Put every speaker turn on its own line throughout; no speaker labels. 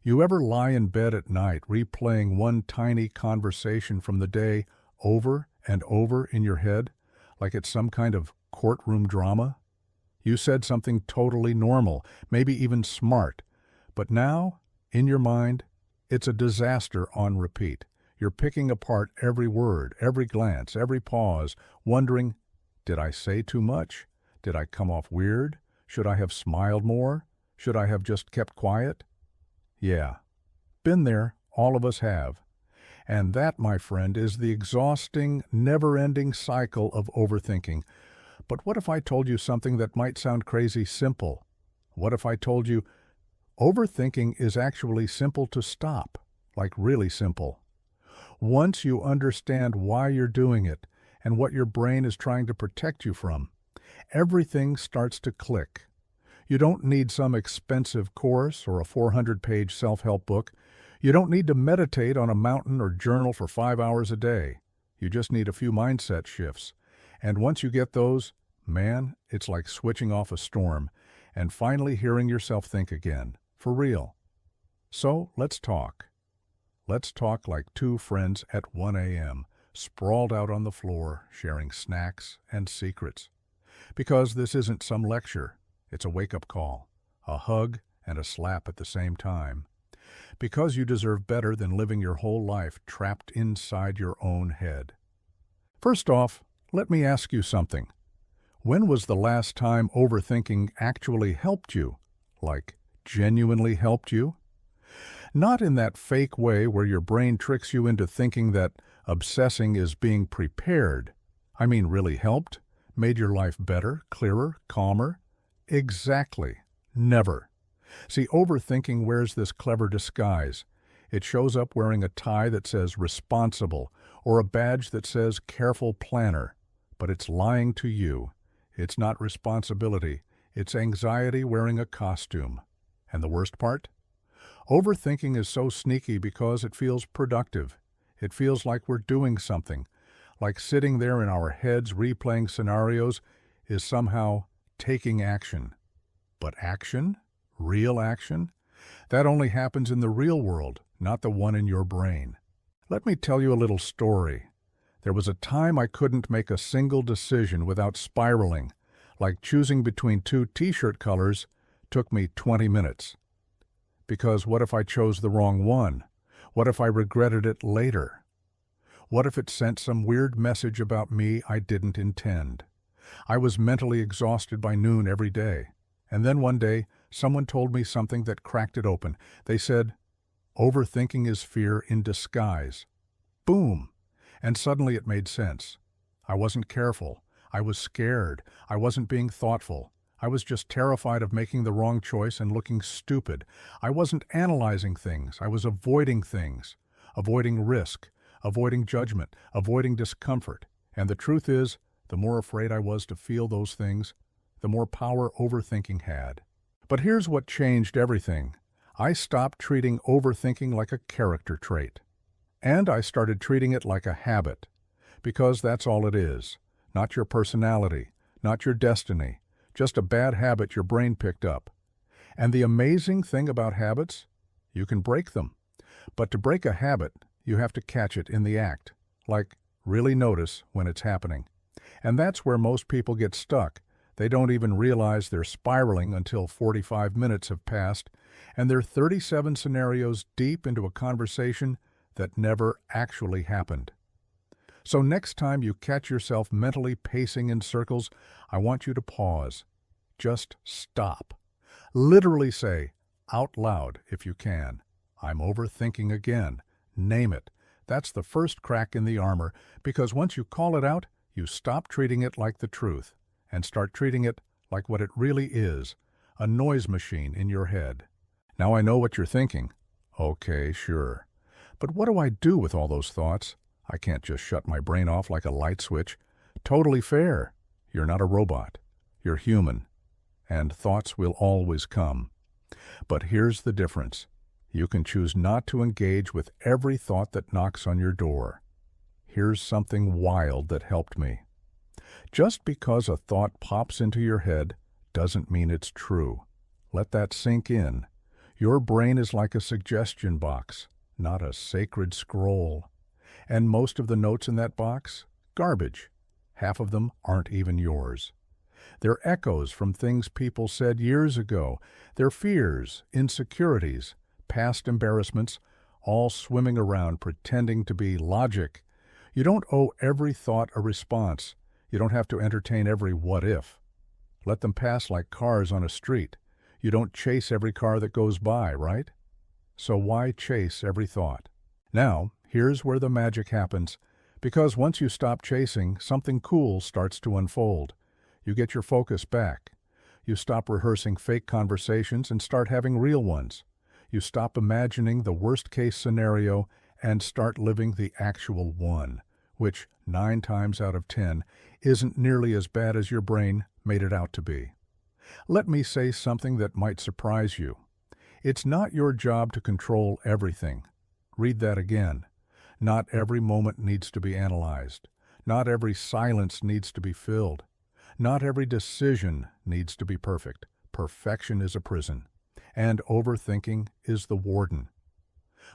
You ever lie in bed at night replaying one tiny conversation from the day over and over in your head, like it's some kind of courtroom drama? You said something totally normal, maybe even smart, but now, in your mind, it's a disaster on repeat. You're picking apart every word, every glance, every pause, wondering, did I say too much? Did I come off weird? Should I have smiled more? Should I have just kept quiet? Yeah, been there, all of us have. And that, my friend, is the exhausting, never-ending cycle of overthinking. But what if I told you something that might sound crazy simple? What if I told you overthinking is actually simple to stop, like really simple? Once you understand why you're doing it and what your brain is trying to protect you from, everything starts to click. You don't need some expensive course or a 400-page self-help book. You don't need to meditate on a mountain or journal for 5 hours a day. You just need a few mindset shifts. And once you get those, man, it's like switching off a storm and finally hearing yourself think again, for real. So let's talk. Let's talk like two friends at 1 a.m., sprawled out on the floor, sharing snacks and secrets. Because this isn't some lecture. It's a wake-up call, a hug and a slap at the same time. Because you deserve better than living your whole life trapped inside your own head. First off, let me ask you something. When was the last time overthinking actually helped you? Like, genuinely helped you? Not in that fake way where your brain tricks you into thinking that obsessing is being prepared. I mean, really helped? Made your life better, clearer, calmer? Exactly. Never. See, overthinking wears this clever disguise. It shows up wearing a tie that says responsible or a badge that says careful planner. But it's lying to you. It's not responsibility. It's anxiety wearing a costume. And the worst part? Overthinking is so sneaky because it feels productive. It feels like we're doing something. Like sitting there in our heads replaying scenarios is somehow taking action. But action? Real action? That only happens in the real world, not the one in your brain. Let me tell you a little story. There was a time I couldn't make a single decision without spiraling, like choosing between two t-shirt colors took me 20 minutes. Because what if I chose the wrong one? What if I regretted it later? What if it sent some weird message about me I didn't intend? I was mentally exhausted by noon every day. And then one day, someone told me something that cracked it open. They said, overthinking is fear in disguise. Boom! And suddenly it made sense. I wasn't careful. I was scared. I wasn't being thoughtful. I was just terrified of making the wrong choice and looking stupid. I wasn't analyzing things. I was avoiding things. Avoiding risk. Avoiding judgment. Avoiding discomfort. And the truth is, the more afraid I was to feel those things, the more power overthinking had. But here's what changed everything. I stopped treating overthinking like a character trait. And I started treating it like a habit. Because that's all it is. Not your personality, not your destiny, just a bad habit your brain picked up. And the amazing thing about habits, you can break them. But to break a habit, you have to catch it in the act. Like, really notice when it's happening. And that's where most people get stuck. They don't even realize they're spiraling until 45 minutes have passed, and they're 37 scenarios deep into a conversation that never actually happened. So next time you catch yourself mentally pacing in circles, I want you to pause. Just stop. Literally say, out loud if you can, I'm overthinking again. Name it. That's the first crack in the armor, because once you call it out, you stop treating it like the truth and start treating it like what it really is, a noise machine in your head. Now I know what you're thinking. Okay, sure. But what do I do with all those thoughts? I can't just shut my brain off like a light switch. Totally fair. You're not a robot. You're human. And thoughts will always come. But here's the difference. You can choose not to engage with every thought that knocks on your door. Here's something wild that helped me. Just because a thought pops into your head doesn't mean it's true. Let that sink in. Your brain is like a suggestion box, not a sacred scroll. And most of the notes in that box? Garbage. Half of them aren't even yours. They're echoes from things people said years ago. They're fears, insecurities, past embarrassments, all swimming around pretending to be logic. You don't owe every thought a response. You don't have to entertain every what if. Let them pass like cars on a street. You don't chase every car that goes by, right? So why chase every thought? Now, here's where the magic happens. Because once you stop chasing, something cool starts to unfold. You get your focus back. You stop rehearsing fake conversations and start having real ones. You stop imagining the worst-case scenario and start living the actual one, which 9 times out of 10 isn't nearly as bad as your brain made it out to be. Let me say something that might surprise you. It's not your job to control everything. Read that again. Not every moment needs to be analyzed. Not every silence needs to be filled. Not every decision needs to be perfect. Perfection is a prison, and overthinking is the warden.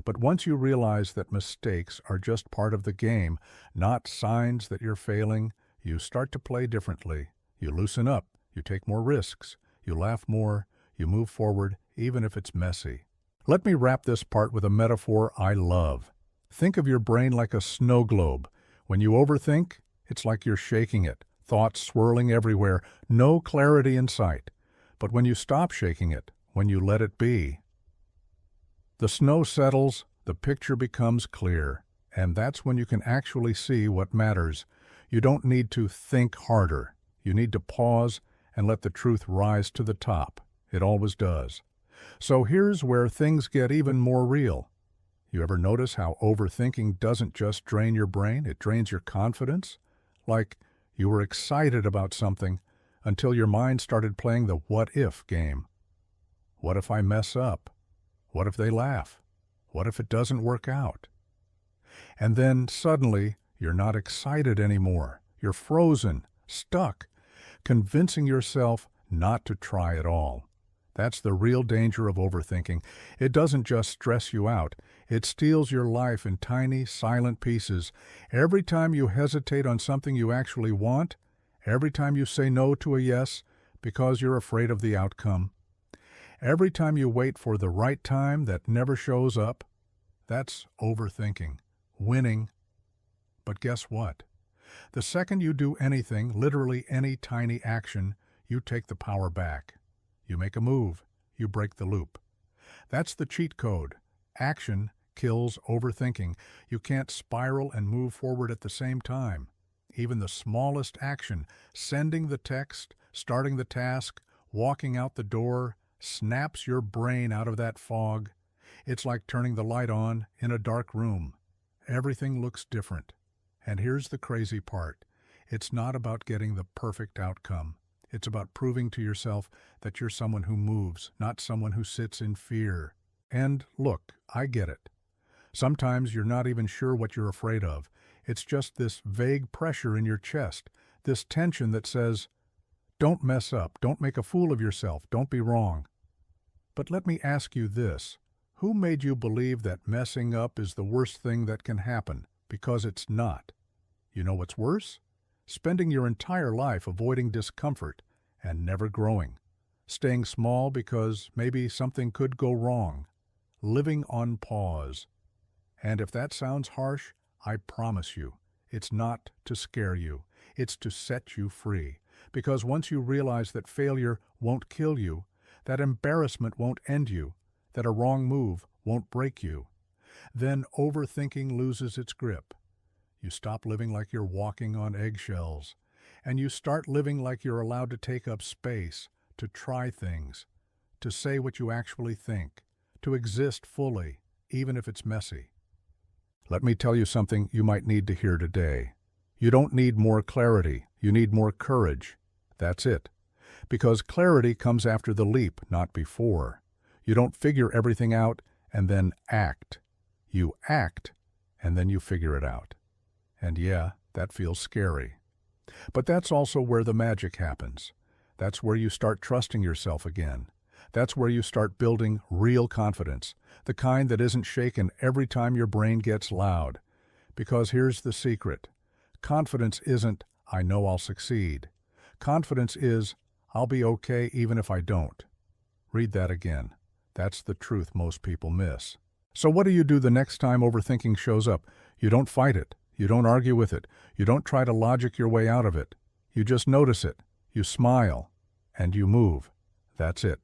But once you realize that mistakes are just part of the game, not signs that you're failing, you start to play differently. You loosen up, you take more risks, you laugh more, you move forward, even if it's messy. Let me wrap this part with a metaphor I love. Think of your brain like a snow globe. When you overthink, it's like you're shaking it. Thoughts swirling everywhere, no clarity in sight. But when you stop shaking it, when you let it be, the snow settles, the picture becomes clear, and that's when you can actually see what matters. You don't need to think harder. You need to pause and let the truth rise to the top. It always does. So here's where things get even more real. You ever notice how overthinking doesn't just drain your brain, it drains your confidence? Like, you were excited about something until your mind started playing the what-if game. What if I mess up? What if they laugh? What if it doesn't work out? And then suddenly, you're not excited anymore. You're frozen, stuck, convincing yourself not to try at all. That's the real danger of overthinking. It doesn't just stress you out. It steals your life in tiny, silent pieces. Every time you hesitate on something you actually want, every time you say no to a yes because you're afraid of the outcome, every time you wait for the right time that never shows up, that's overthinking, winning. But guess what? The second you do anything, literally any tiny action, you take the power back. You make a move, you break the loop. That's the cheat code. Action kills overthinking. You can't spiral and move forward at the same time. Even the smallest action, sending the text, starting the task, walking out the door, snaps your brain out of that fog. It's like turning the light on in a dark room. Everything looks different. And here's the crazy part. It's not about getting the perfect outcome. It's about proving to yourself that you're someone who moves, not someone who sits in fear. And look, I get it. Sometimes you're not even sure what you're afraid of. It's just this vague pressure in your chest, this tension that says, don't mess up, don't make a fool of yourself, don't be wrong. But let me ask you this. Who made you believe that messing up is the worst thing that can happen? Because it's not. You know what's worse? Spending your entire life avoiding discomfort and never growing. Staying small because maybe something could go wrong. Living on pause. And if that sounds harsh, I promise you, it's not to scare you. It's to set you free. Because once you realize that failure won't kill you, that embarrassment won't end you, that a wrong move won't break you, then overthinking loses its grip. You stop living like you're walking on eggshells, and you start living like you're allowed to take up space, to try things, to say what you actually think, to exist fully, even if it's messy. Let me tell you something you might need to hear today. You don't need more clarity, you need more courage. That's it. Because clarity comes after the leap, not before. You don't figure everything out and then act. You act, and then you figure it out. And yeah, that feels scary. But that's also where the magic happens. That's where you start trusting yourself again. That's where you start building real confidence, the kind that isn't shaken every time your brain gets loud. Because here's the secret. Confidence isn't, I know I'll succeed. Confidence is, I'll be okay even if I don't. Read that again. That's the truth most people miss. So what do you do the next time overthinking shows up? You don't fight it. You don't argue with it. You don't try to logic your way out of it. You just notice it. You smile. And you move. That's it.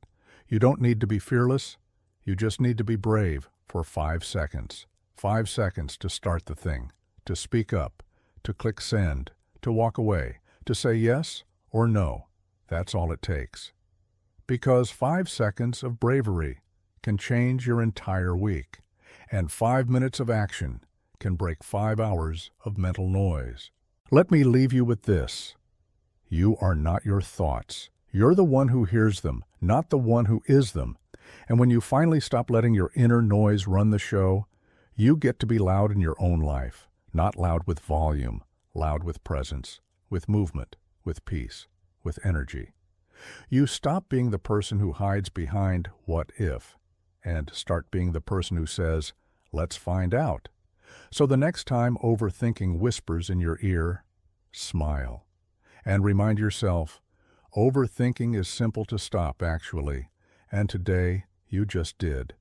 You don't need to be fearless. You just need to be brave for 5 seconds. 5 seconds to start the thing, to speak up, to click send, to walk away, to say yes or no. That's all it takes. Because 5 seconds of bravery can change your entire week, and 5 minutes of action can break 5 hours of mental noise. Let me leave you with this. You are not your thoughts. You're the one who hears them, not the one who is them. And when you finally stop letting your inner noise run the show, you get to be loud in your own life, not loud with volume, loud with presence, with movement, with peace, with energy. You stop being the person who hides behind what if, and start being the person who says, let's find out. So the next time overthinking whispers in your ear, smile. And remind yourself, overthinking is simple to stop, actually, and today you just did.